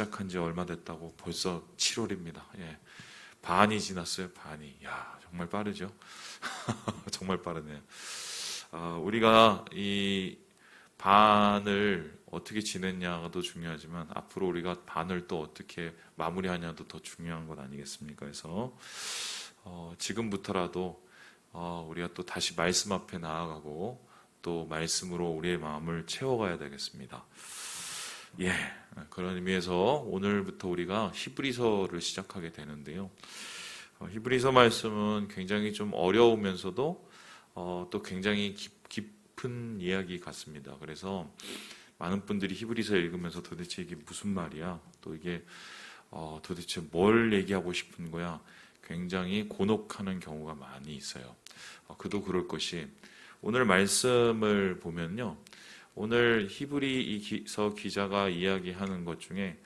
시작한 지 얼마 됐다고 벌써 7월입니다. 예. 반이 지났어요. 반이. 야, 정말 빠르죠? 정말 빠르네요. 우리가 이 반을 어떻게 지냈냐도 중요하지만 앞으로 우리가 반을 또 어떻게 마무리하냐도 더 중요한 것 아니겠습니까? 그래서 지금부터라도 우리가 또 다시 말씀 앞에 나아가고 또 말씀으로 우리의 마음을 채워가야 되겠습니다. 예, 그런 의미에서 오늘부터 우리가 히브리서를 시작하게 되는데요. 히브리서 말씀은 굉장히 좀 어려우면서도 또 굉장히 깊은 이야기 같습니다. 그래서 많은 분들이 히브리서 읽으면서 도대체 이게 무슨 말이야? 또 이게 도대체 뭘 얘기하고 싶은 거야? 굉장히 곤혹하는 경우가 많이 있어요. 그도 그럴 것이 오늘 말씀을 보면요. 오늘 히브리서 기자가 이야기하는 것 중에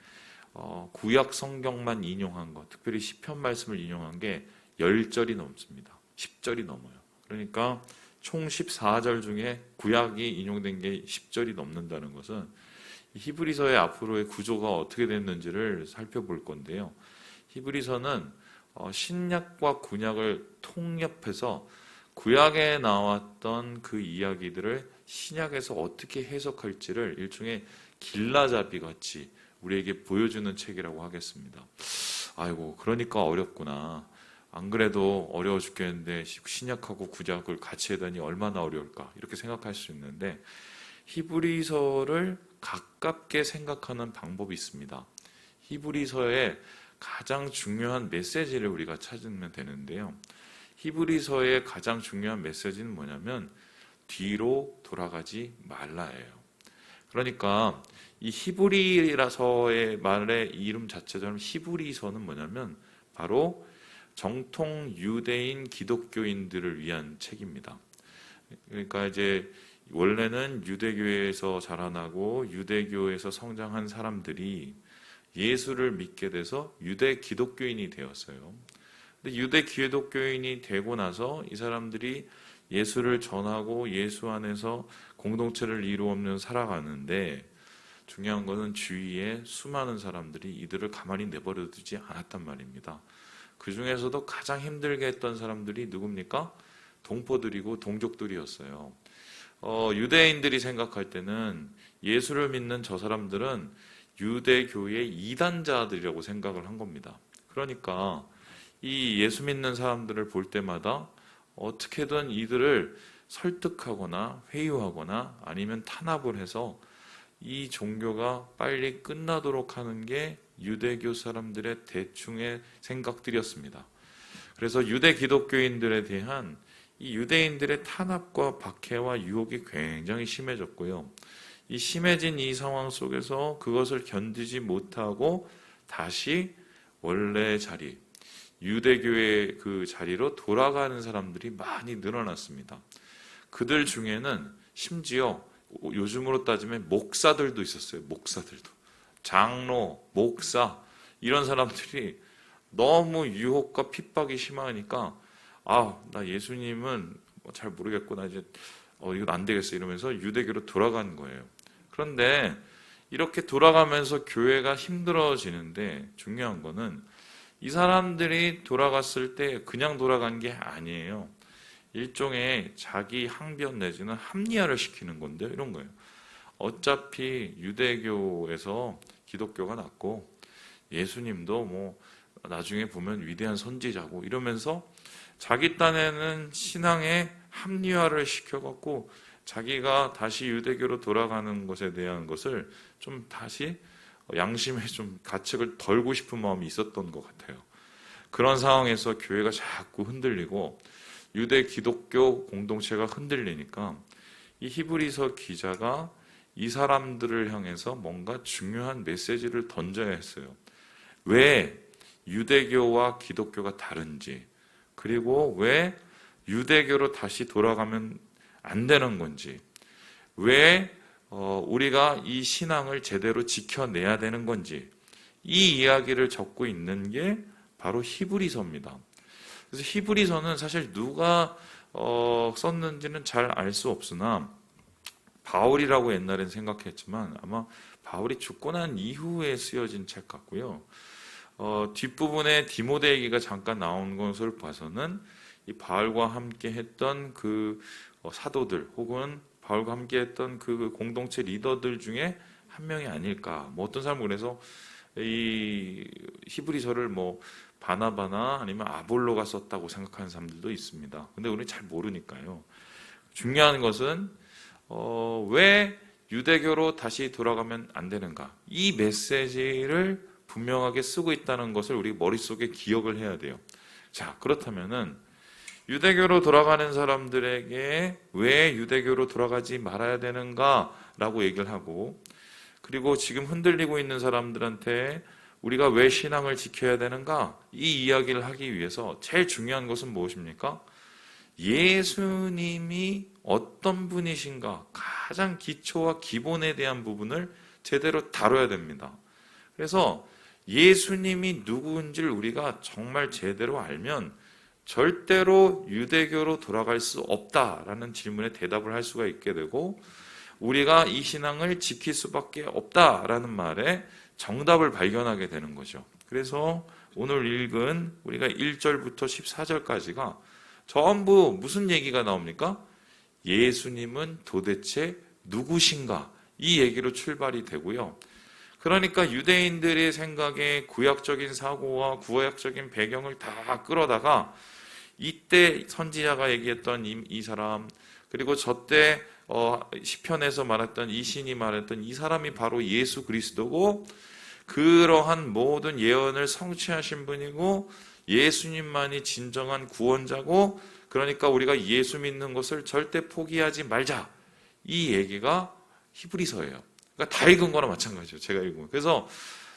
구약 성경만 인용한 것, 특별히 시편 말씀을 인용한 게 10절이 넘습니다. 10절이 넘어요. 그러니까 총 14절 중에 구약이 인용된 게 10절이 넘는다는 것은 히브리서의 앞으로의 구조가 어떻게 됐는지를 살펴볼 건데요. 히브리서는 신약과 구약을 통합해서 구약에 나왔던 그 이야기들을 신약에서 어떻게 해석할지를 일종의 길라잡이 같이 우리에게 보여주는 책이라고 하겠습니다. 아이고, 그러니까 어렵구나. 안 그래도 어려워 죽겠는데 신약하고 구약을 같이 하다니 얼마나 어려울까 이렇게 생각할 수 있는데 히브리서를 가깝게 생각하는 방법이 있습니다. 히브리서의 가장 중요한 메시지를 우리가 찾으면 되는데요. 히브리서의 가장 중요한 메시지는 뭐냐면 뒤로 돌아가지 말라예요. 그러니까 이 히브리서의 말의 이름 자체처럼 히브리서는 뭐냐면 바로 정통 유대인 기독교인들을 위한 책입니다. 그러니까 이제 원래는 유대교에서 자라나고 유대교에서 성장한 사람들이 예수를 믿게 돼서 유대 기독교인이 되었어요. 근데 유대 기독교인이 되고 나서 이 사람들이 예수를 전하고 예수 안에서 공동체를 이루어가며 살아가는데 중요한 것은 주위에 수많은 사람들이 이들을 가만히 내버려 두지 않았단 말입니다. 그 중에서도 가장 힘들게 했던 사람들이 누굽니까? 동포들이고 동족들이었어요. 유대인들이 생각할 때는 예수를 믿는 저 사람들은 유대교의 이단자들이라고 생각을 한 겁니다. 그러니까 이 예수 믿는 사람들을 볼 때마다 어떻게든 이들을 설득하거나 회유하거나 아니면 탄압을 해서 이 종교가 빨리 끝나도록 하는 게 유대교 사람들의 대충의 생각들이었습니다. 그래서 유대 기독교인들에 대한 이 유대인들의 탄압과 박해와 유혹이 굉장히 심해졌고요. 이 심해진 이 상황 속에서 그것을 견디지 못하고 다시 원래 자리, 유대교의 그 자리로 돌아가는 사람들이 많이 늘어났습니다. 그들 중에는 심지어 요즘으로 따지면 목사들도 있었어요. 목사들도. 장로, 목사 이런 사람들이 너무 유혹과 핍박이 심하니까 나 예수님은 잘 모르겠구나. 이제 이건 안 되겠어 이러면서 유대교로 돌아간 거예요. 그런데 이렇게 돌아가면서 교회가 힘들어지는데 중요한 거는 이 사람들이 돌아갔을 때 그냥 돌아간 게 아니에요. 일종의 자기 항변 내지는 합리화를 시키는 건데 이런 거예요. 어차피 유대교에서 기독교가 났고 예수님도 뭐 나중에 보면 위대한 선지자고 이러면서 자기 딴에는 신앙의 합리화를 시켜갖고 자기가 다시 유대교로 돌아가는 것에 대한 것을 좀 다시 양심에 좀 가책을 덜고 싶은 마음이 있었던 것 같아요. 그런 상황에서 교회가 자꾸 흔들리고 유대 기독교 공동체가 흔들리니까 이 히브리서 기자가 이 사람들을 향해서 뭔가 중요한 메시지를 던져야 했어요. 왜 유대교와 기독교가 다른지, 그리고 왜 유대교로 다시 돌아가면 안 되는 건지, 왜 우리가 이 신앙을 제대로 지켜내야 되는 건지, 이 이야기를 적고 있는 게 바로 히브리서입니다. 그래서 히브리서는 사실 누가 썼는지는 잘 알 수 없으나 바울이라고 옛날엔 생각했지만 아마 바울이 죽고 난 이후에 쓰여진 책 같고요. 뒷부분에 디모데 얘기가 잠깐 나온 것을 봐서는 이 바울과 함께 했던 그 사도들 혹은 바울과 함께 했던 그 공동체 리더들 중에 한 명이 아닐까. 뭐 어떤 사람은 그래서 이 히브리서를 뭐 바나바나 아니면 아볼로가 썼다고 생각하는 사람들도 있습니다. 근데 우리는 잘 모르니까요. 중요한 것은 왜 유대교로 다시 돌아가면 안 되는가? 이 메시지를 분명하게 쓰고 있다는 것을 우리 머릿속에 기억을 해야 돼요. 자, 그렇다면은 유대교로 돌아가는 사람들에게 왜 유대교로 돌아가지 말아야 되는가라고 얘기를 하고, 그리고 지금 흔들리고 있는 사람들한테 우리가 왜 신앙을 지켜야 되는가? 이 이야기를 하기 위해서 제일 중요한 것은 무엇입니까? 예수님이 어떤 분이신가? 가장 기초와 기본에 대한 부분을 제대로 다뤄야 됩니다. 그래서 예수님이 누구인지를 우리가 정말 제대로 알면 절대로 유대교로 돌아갈 수 없다라는 질문에 대답을 할 수가 있게 되고, 우리가 이 신앙을 지킬 수밖에 없다라는 말에 정답을 발견하게 되는 거죠. 그래서 오늘 읽은 우리가 1절부터 14절까지가 전부 무슨 얘기가 나옵니까? 예수님은 도대체 누구신가? 이 얘기로 출발이 되고요. 그러니까 유대인들의 생각에 구약적인 사고와 구약적인 배경을 다 끌어다가 이때 선지자가 얘기했던 이 사람, 그리고 저때 시편에서 말했던 이 신이 말했던 이 사람이 바로 예수 그리스도고, 그러한 모든 예언을 성취하신 분이고 예수님만이 진정한 구원자고, 그러니까 우리가 예수 믿는 것을 절대 포기하지 말자, 이 얘기가 히브리서예요. 그러니까 다 읽은 거나 마찬가지죠. 제가 읽은 거. 그래서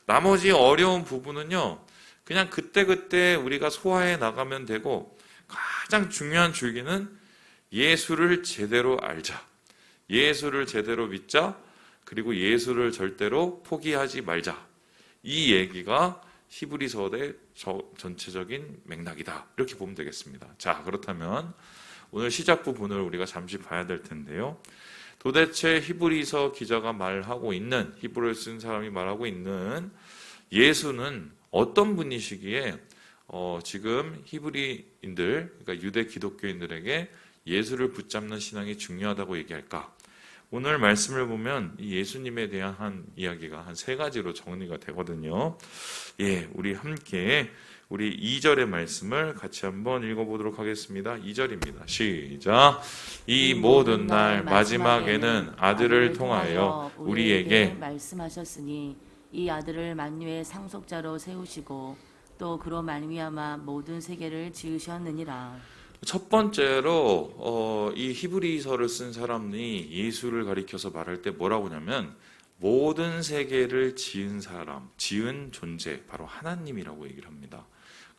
나머지 어려운 부분은요, 그냥 그때그때 우리가 소화해 나가면 되고, 가장 중요한 줄기는 예수를 제대로 알자, 예수를 제대로 믿자, 그리고 예수를 절대로 포기하지 말자, 이 얘기가 히브리서의 전체적인 맥락이다, 이렇게 보면 되겠습니다. 자, 그렇다면 오늘 시작 부분을 우리가 잠시 봐야 될 텐데요. 도대체 히브리서 기자가 말하고 있는, 히브리를 쓴 사람이 말하고 있는 예수는 어떤 분이시기에 지금 히브리인들, 그러니까 유대 기독교인들에게 예수를 붙잡는 신앙이 중요하다고 얘기할까? 오늘 말씀을 보면 이 예수님에 대한 한 이야기가 한 세 가지로 정리가 되거든요. 예, 우리 함께 우리 2절의 말씀을 같이 한번 읽어보도록 하겠습니다. 2절입니다. 시작. 이 모든 날 마지막에는 아들을 통하여 우리에게 말씀하셨으니 이 아들을 만유의 상속자로 세우시고 또 그로 말미암아 모든 세계를 지으셨느니라. 첫 번째로 이 히브리서를 쓴 사람이 예수를 가리켜서 말할 때 뭐라고 하냐면 모든 세계를 지은 사람, 지은 존재, 바로 하나님이라고 얘기를 합니다.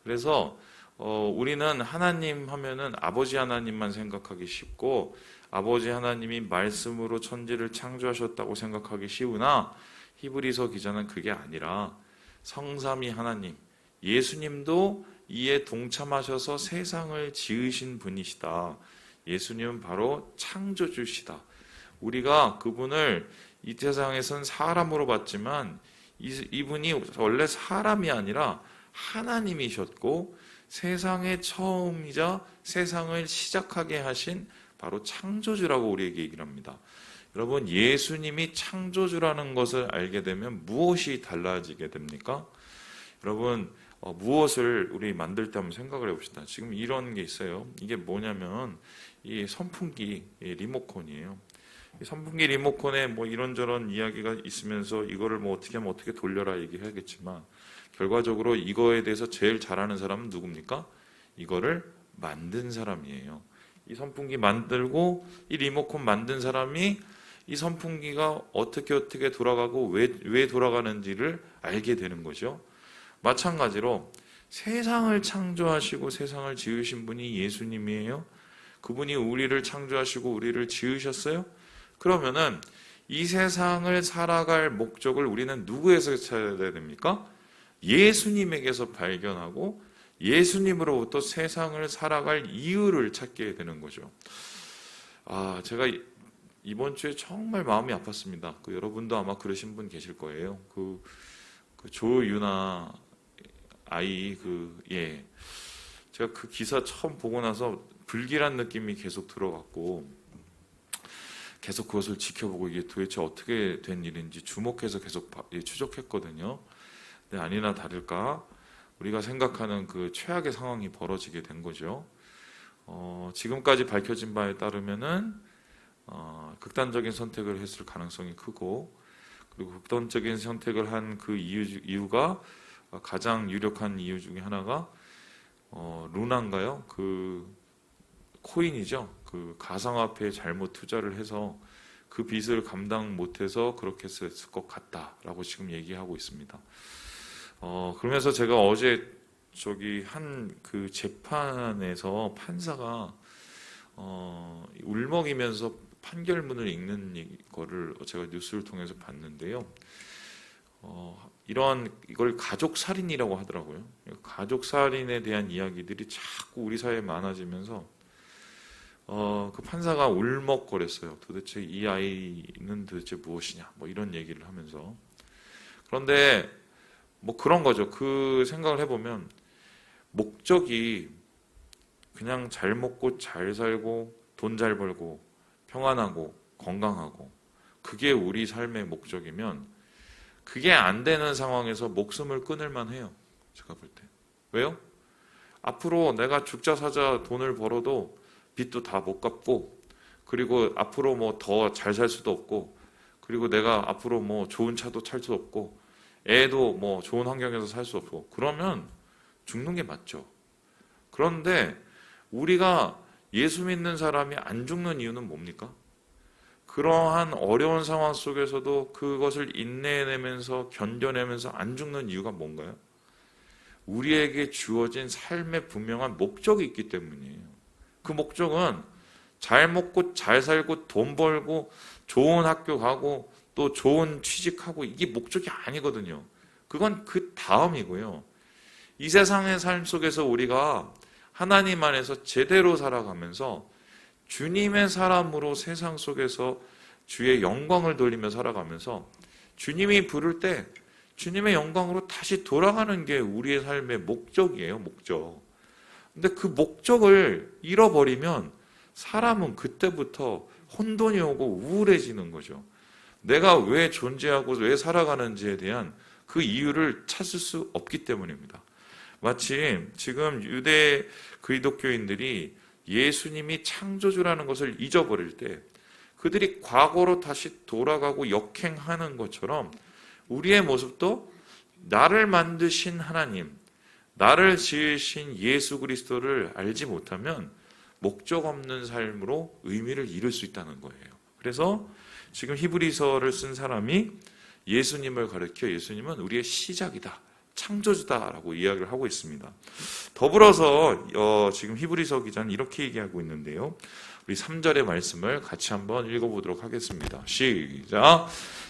그래서 우리는 하나님 하면은 아버지 하나님만 생각하기 쉽고, 아버지 하나님이 말씀으로 천지를 창조하셨다고 생각하기 쉬우나, 히브리서 기자는 그게 아니라 성삼위 하나님, 예수님도 이에 동참하셔서 세상을 지으신 분이시다. 예수님은 바로 창조주시다. 우리가 그분을 이 세상에선 사람으로 봤지만 이분이 원래 사람이 아니라 하나님이셨고, 세상의 처음이자 세상을 시작하게 하신 바로 창조주라고 우리에게 얘기를 합니다. 여러분, 예수님이 창조주라는 것을 알게 되면 무엇이 달라지게 됩니까? 여러분, 무엇을 우리 만들 때 한번 생각을 해봅시다. 지금 이런 게 있어요. 이게 뭐냐면 이 선풍기 리모컨이에요. 이 선풍기 리모컨에 뭐 이런저런 이야기가 있으면서 이거를 뭐 어떻게 하면 어떻게 돌려라 얘기해야겠지만, 결과적으로 이거에 대해서 제일 잘하는 사람은 누굽니까? 이거를 만든 사람이에요. 이 선풍기 만들고 이 리모컨 만든 사람이 이 선풍기가 어떻게 돌아가고 왜 돌아가는지를 알게 되는 거죠. 마찬가지로 세상을 창조하시고 세상을 지으신 분이 예수님이에요. 그분이 우리를 창조하시고 우리를 지으셨어요. 그러면은 이 세상을 살아갈 목적을 우리는 누구에서 찾아야 됩니까? 예수님에게서 발견하고 예수님으로부터 세상을 살아갈 이유를 찾게 되는 거죠. 제가 이번 주에 정말 마음이 아팠습니다. 여러분도 아마 그러신 분 계실 거예요. 그 조유나 아이 예. 제가 그 기사 처음 보고 나서 불길한 느낌이 계속 들어갔고 계속 그것을 지켜보고 이게 도대체 어떻게 된 일인지 주목해서 계속 추적했거든요. 근데 아니나 다를까 우리가 생각하는 그 최악의 상황이 벌어지게 된 거죠. 지금까지 밝혀진 바에 따르면은 극단적인 선택을 했을 가능성이 크고, 그리고 극단적인 선택을 한 그 이유가 가장 유력한 이유 중에 하나가 루나인가요? 그 코인이죠. 그 가상화폐에 잘못 투자를 해서 그 빚을 감당 못해서 그렇게 했을 것 같다라고 지금 얘기하고 있습니다. 그러면서 제가 어제 한 그 재판에서 판사가 울먹이면서 판결문을 읽는 거를 제가 뉴스를 통해서 봤는데요. 이걸 가족 살인이라고 하더라고요. 가족 살인에 대한 이야기들이 자꾸 우리 사회에 많아지면서 그 판사가 울먹거렸어요. 도대체 이 아이는 도대체 무엇이냐, 뭐 이런 얘기를 하면서. 그런데 뭐 그런 거죠. 그 생각을 해보면 목적이 그냥 잘 먹고 잘 살고 돈 잘 벌고 평안하고 건강하고 그게 우리 삶의 목적이면 그게 안 되는 상황에서 목숨을 끊을 만해요. 제가 볼 때. 왜요? 앞으로 내가 죽자 사자 돈을 벌어도 빚도 다 못 갚고, 그리고 앞으로 뭐 더 잘 살 수도 없고, 그리고 내가 앞으로 뭐 좋은 차도 탈 수 없고, 애도 뭐 좋은 환경에서 살 수 없고, 그러면 죽는 게 맞죠. 그런데 우리가 예수 믿는 사람이 안 죽는 이유는 뭡니까? 그러한 어려운 상황 속에서도 그것을 인내내면서 견뎌내면서 안 죽는 이유가 뭔가요? 우리에게 주어진 삶의 분명한 목적이 있기 때문이에요. 그 목적은 잘 먹고 잘 살고 돈 벌고 좋은 학교 가고 또 좋은 취직하고 이게 목적이 아니거든요. 그건 그 다음이고요. 이 세상의 삶 속에서 우리가 하나님 안에서 제대로 살아가면서 주님의 사람으로 세상 속에서 주의 영광을 돌리며 살아가면서 주님이 부를 때 주님의 영광으로 다시 돌아가는 게 우리의 삶의 목적이에요. 목적. 근데 그 목적을 잃어버리면 사람은 그때부터 혼돈이 오고 우울해지는 거죠. 내가 왜 존재하고 왜 살아가는지에 대한 그 이유를 찾을 수 없기 때문입니다. 마치 지금 유대 그리스도교인들이 예수님이 창조주라는 것을 잊어버릴 때 그들이 과거로 다시 돌아가고 역행하는 것처럼 우리의 모습도 나를 만드신 하나님, 나를 지으신 예수 그리스도를 알지 못하면 목적 없는 삶으로 의미를 잃을 수 있다는 거예요. 그래서 지금 히브리서를 쓴 사람이 예수님을 가르쳐 예수님은 우리의 시작이다, 창조주다라고 이야기를 하고 있습니다. 더불어서 지금 히브리서 기자는 이렇게 얘기하고 있는데요. 우리 3절의 말씀을 같이 한번 읽어보도록 하겠습니다. 시작.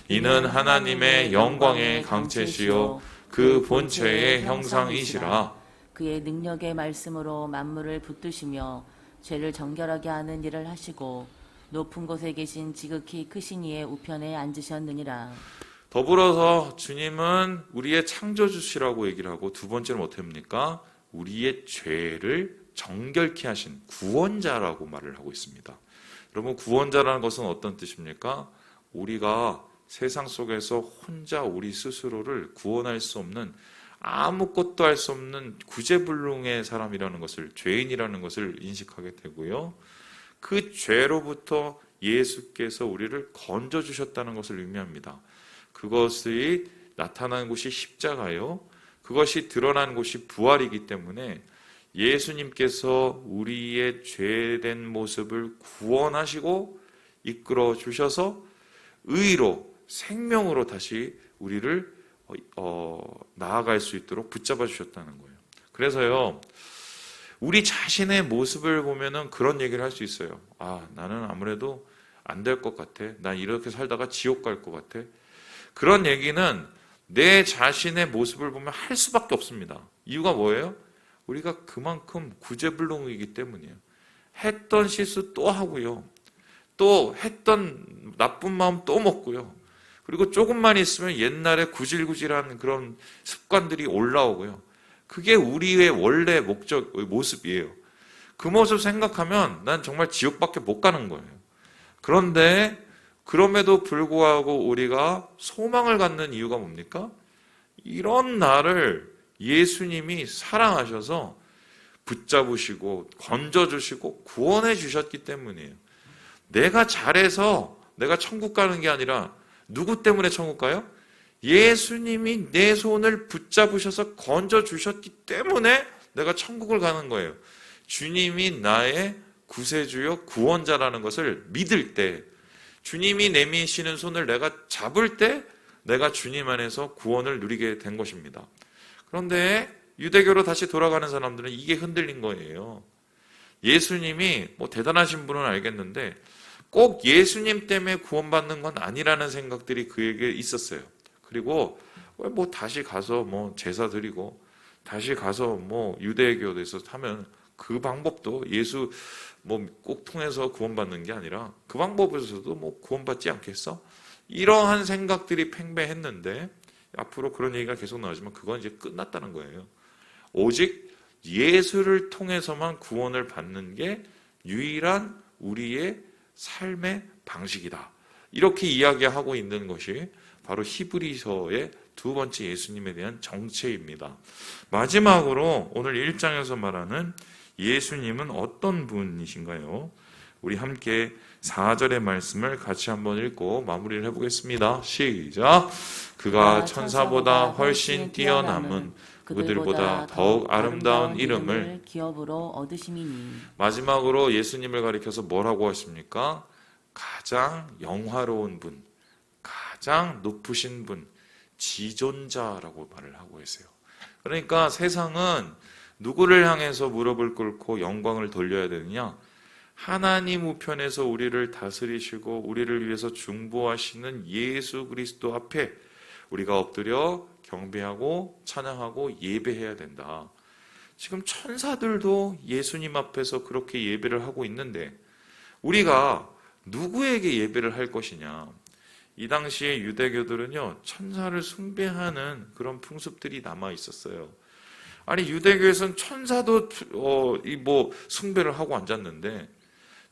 이는 하나님의 영광의 강체시요 그 본체의 형상이시라. 그의 능력의 말씀으로 만물을 붙드시며 죄를 정결하게 하는 일을 하시고 높은 곳에 계신 지극히 크신 이의 우편에 앉으셨느니라. 더불어서 주님은 우리의 창조주시라고 얘기를 하고 두 번째는 어떻게 합니까? 우리의 죄를 정결케 하신 구원자라고 말을 하고 있습니다. 여러분, 구원자라는 것은 어떤 뜻입니까? 우리가 세상 속에서 혼자 우리 스스로를 구원할 수 없는, 아무것도 할 수 없는 구제불능의 사람이라는 것을, 죄인이라는 것을 인식하게 되고요. 그 죄로부터 예수께서 우리를 건져주셨다는 것을 의미합니다. 그것이 나타난 곳이 십자가요. 그것이 드러난 곳이 부활이기 때문에 예수님께서 우리의 죄된 모습을 구원하시고 이끌어 주셔서 의로, 생명으로 다시 우리를 나아갈 수 있도록 붙잡아 주셨다는 거예요. 그래서요, 우리 자신의 모습을 보면은 그런 얘기를 할 수 있어요. 아, 나는 아무래도 안 될 것 같아. 난 이렇게 살다가 지옥 갈 것 같아. 그런 얘기는 내 자신의 모습을 보면 할 수밖에 없습니다. 이유가 뭐예요? 우리가 그만큼 구제불능이기 때문이에요. 했던 실수 또 하고요. 또 했던 나쁜 마음 또 먹고요. 그리고 조금만 있으면 옛날에 구질구질한 그런 습관들이 올라오고요. 그게 우리의 원래 모습이에요. 그 모습 생각하면 난 정말 지옥밖에 못 가는 거예요. 그런데 그럼에도 불구하고 우리가 소망을 갖는 이유가 뭡니까? 이런 나를 예수님이 사랑하셔서 붙잡으시고 건져주시고 구원해 주셨기 때문이에요. 내가 잘해서 내가 천국 가는 게 아니라 누구 때문에 천국 가요? 예수님이 내 손을 붙잡으셔서 건져주셨기 때문에 내가 천국을 가는 거예요. 주님이 나의 구세주요 구원자라는 것을 믿을 때, 주님이 내미시는 손을 내가 잡을 때 내가 주님 안에서 구원을 누리게 된 것입니다. 그런데 유대교로 다시 돌아가는 사람들은 이게 흔들린 거예요. 예수님이 뭐 대단하신 분은 알겠는데 꼭 예수님 때문에 구원받는 건 아니라는 생각들이 그에게 있었어요. 그리고 뭐 다시 가서 뭐 제사 드리고 다시 가서 뭐 유대교에서 하면 그 방법도 예수 뭐 꼭 통해서 구원받는 게 아니라 그 방법에서도 뭐 구원받지 않겠어? 이러한 생각들이 팽배했는데 앞으로 그런 얘기가 계속 나오지만 그건 이제 끝났다는 거예요. 오직 예수를 통해서만 구원을 받는 게 유일한 우리의 삶의 방식이다. 이렇게 이야기하고 있는 것이 바로 히브리서의 두 번째 예수님에 대한 정체입니다. 마지막으로 오늘 1장에서 말하는 예수님은 어떤 분이신가요? 우리 함께 4절의 말씀을 같이 한번 읽고 마무리를 해보겠습니다. 시작! 그가 천사보다 훨씬 뛰어남은 그들보다 더욱 아름다운 이름을 기업으로 얻으심이니. 마지막으로 예수님을 가리켜서 뭐라고 하십니까? 가장 영화로운 분, 가장 높으신 분, 지존자라고 말을 하고 계세요. 그러니까 세상은 누구를 향해서 무릎을 꿇고 영광을 돌려야 되느냐? 하나님 우편에서 우리를 다스리시고 우리를 위해서 중보하시는 예수 그리스도 앞에 우리가 엎드려 경배하고 찬양하고 예배해야 된다. 지금 천사들도 예수님 앞에서 그렇게 예배를 하고 있는데 우리가 누구에게 예배를 할 것이냐? 이 당시에 유대교들은요, 천사를 숭배하는 그런 풍습들이 남아 있었어요. 아니, 유대교에서는 천사도 숭배를 하고 앉았는데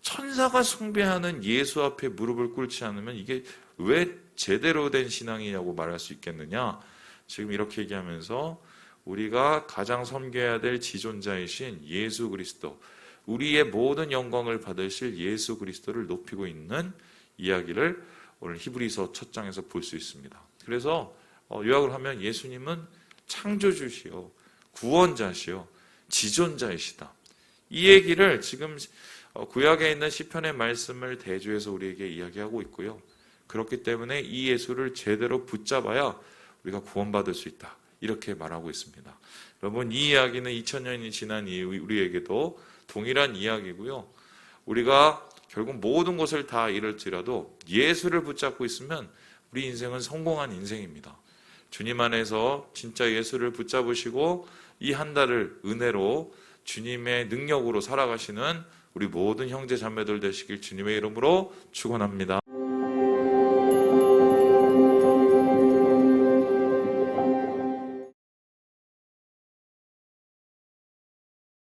천사가 숭배하는 예수 앞에 무릎을 꿇지 않으면 이게 왜 제대로 된 신앙이냐고 말할 수 있겠느냐? 지금 이렇게 얘기하면서 우리가 가장 섬겨야 될 지존자이신 예수 그리스도, 우리의 모든 영광을 받으실 예수 그리스도를 높이고 있는 이야기를 오늘 히브리서 첫 장에서 볼 수 있습니다. 그래서 요약을 하면 예수님은 창조주시요, 구원자시요, 지존자이시다. 이 얘기를 지금 구약에 있는 시편의 말씀을 대조해서 우리에게 이야기하고 있고요. 그렇기 때문에 이 예수를 제대로 붙잡아야 우리가 구원받을 수 있다. 이렇게 말하고 있습니다. 여러분, 이 이야기는 2000년이 지난 이후 우리에게도 동일한 이야기고요. 우리가 결국 모든 것을 다 잃을지라도 예수를 붙잡고 있으면 우리 인생은 성공한 인생입니다. 주님 안에서 진짜 예수를 붙잡으시고 이 한 달을 은혜로 주님의 능력으로 살아가시는 우리 모든 형제 자매들 되시길 주님의 이름으로 축원합니다.